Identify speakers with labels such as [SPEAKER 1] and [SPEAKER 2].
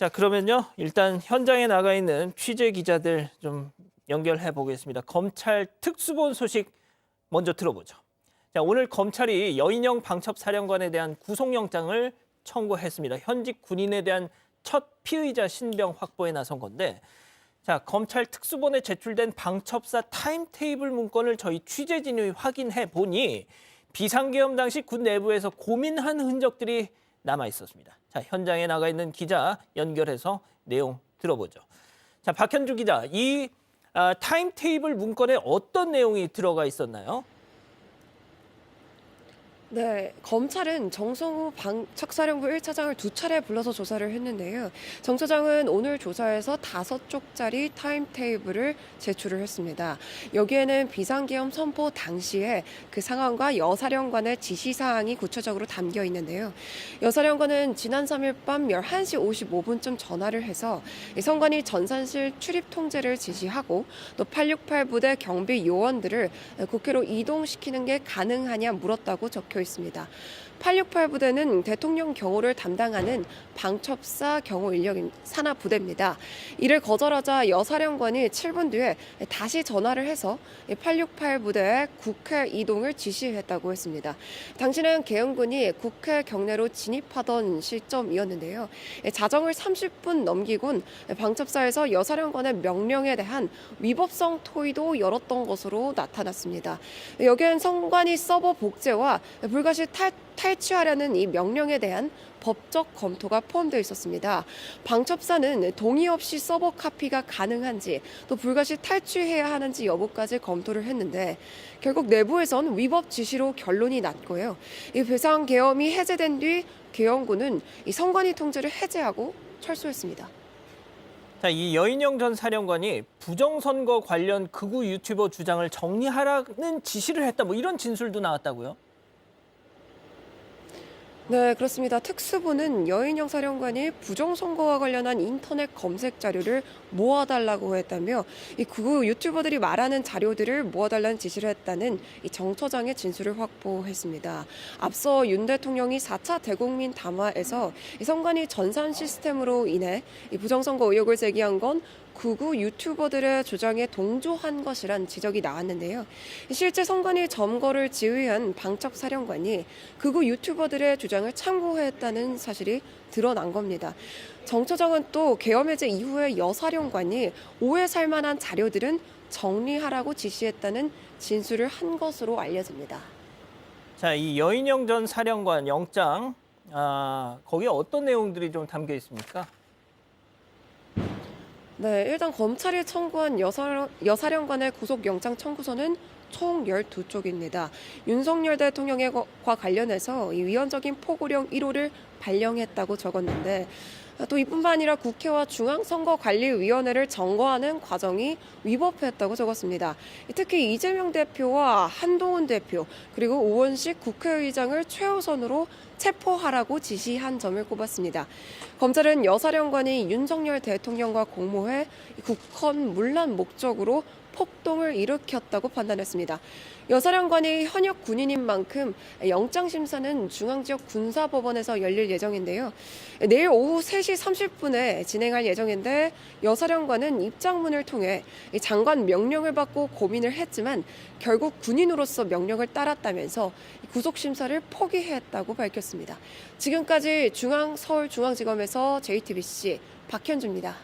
[SPEAKER 1] 자, 그러면요. 일단 현장에 나가 있는 취재 기자들 좀 연결해 보겠습니다. 검찰 특수본 소식 먼저 들어보죠. 자, 오늘 검찰이 여인영 방첩사령관에 대한 구속영장을 청구했습니다. 현직 군인에 대한 첫 피의자 신병 확보에 나선 건데, 자, 검찰 특수본에 제출된 방첩사 타임테이블 문건을 저희 취재진이 확인해 보니 비상계엄 당시 군 내부에서 고민한 흔적들이 남아 있었습니다. 자, 현장에 나가 있는 기자 연결해서 내용 들어보죠. 자, 박현주 기자, 이 타임테이블 문건에 어떤 내용이 들어가 있었나요?
[SPEAKER 2] 네, 검찰은 정성우 방책사령부 1차장을 두 차례 불러서 조사를 했는데요. 정 차장은 오늘 조사에서 5쪽짜리 타임테이블을 제출을 했습니다. 여기에는 비상계엄 선포 당시에 그 상황과 여사령관의 지시사항이 구체적으로 담겨 있는데요. 여사령관은 지난 3일 밤 11시 55분쯤 전화를 해서 성관이 전산실 출입 통제를 지시하고 또 868 부대 경비 요원들을 국회로 이동시키는 게 가능하냐 물었다고 적혀 있습니다. 868 부대는 대통령 경호를 담당하는 방첩사 경호 인력 산하 부대입니다. 이를 거절하자 여사령관이 7분 뒤에 다시 전화를 해서 868 부대의 국회 이동을 지시했다고 했습니다. 당시는 계엄군이 국회 경내로 진입하던 시점이었는데요. 자정을 30분 넘기곤 방첩사에서 여사령관의 명령에 대한 위법성 토의도 열었던 것으로 나타났습니다. 여기엔 성관이 서버 복제와 불가시 탈취하려는 이 명령에 대한 법적 검토가 포함되어 있었습니다. 방첩사는 동의 없이 서버 카피가 가능한지 또 불가시 탈취해야 하는지 여부까지 검토를 했는데 결국 내부에선 위법 지시로 결론이 났고요. 이 비상계엄이 해제된 뒤 계엄군은 이 성관이 통제를 해제하고 철수했습니다.
[SPEAKER 1] 자, 이 여인영 전 사령관이 부정선거 관련 극우 유튜버 주장을 정리하라는 지시를 했다, 뭐 이런 진술도 나왔다고요?
[SPEAKER 2] 네, 그렇습니다. 특수부는 여인영 사령관이 부정선거와 관련한 인터넷 검색 자료를 모아달라고 했다며 이 극우 유튜버들이 말하는 자료들을 모아달라는 지시를 했다는 이 정 처장의 진술을 확보했습니다. 앞서 윤 대통령이 4차 대국민 담화에서 이 선관위 전산 시스템으로 인해 이 부정선거 의혹을 제기한 건 극우 유튜버들의 주장에 동조한 것이란 지적이 나왔는데요. 실제 선관위 점거를 지휘한 방첩사령관이 극우 유튜버들의 주장을 참고했다는 사실이 드러난 겁니다. 정 처장은 또 계엄 해제 이후에 여사령관이 오해 살 만한 자료들은 정리하라고 지시했다는 진술을 한 것으로 알려집니다.
[SPEAKER 1] 자, 이 여인영 전 사령관 영장, 거기에 어떤 내용들이 좀 담겨 있습니까?
[SPEAKER 2] 네, 일단 검찰이 청구한 여사령관의 구속영장 청구서는 총 12쪽입니다. 윤석열 대통령과 관련해서 이 위헌적인 포고령 1호를 발령했다고 적었는데 또 이뿐만 아니라 국회와 중앙선거관리위원회를 점거하는 과정이 위법했다고 적었습니다. 특히 이재명 대표와 한동훈 대표 그리고 오원식 국회의장을 최우선으로 체포하라고 지시한 점을 꼽았습니다. 검찰은 여사령관이 윤석열 대통령과 공모해 국헌 문란 목적으로 폭동을 일으켰다고 판단했습니다. 여사령관이 현역 군인인 만큼 영장 심사는 중앙지역 군사법원에서 열릴 예정인데요. 내일 오후 3시 30분에 진행할 예정인데 여사령관은 입장문을 통해 장관 명령을 받고 고민을 했지만 결국 군인으로서 명령을 따랐다면서 구속심사를 포기했다고 밝혔습니다. 지금까지 서울중앙지검에서 JTBC 박현주입니다.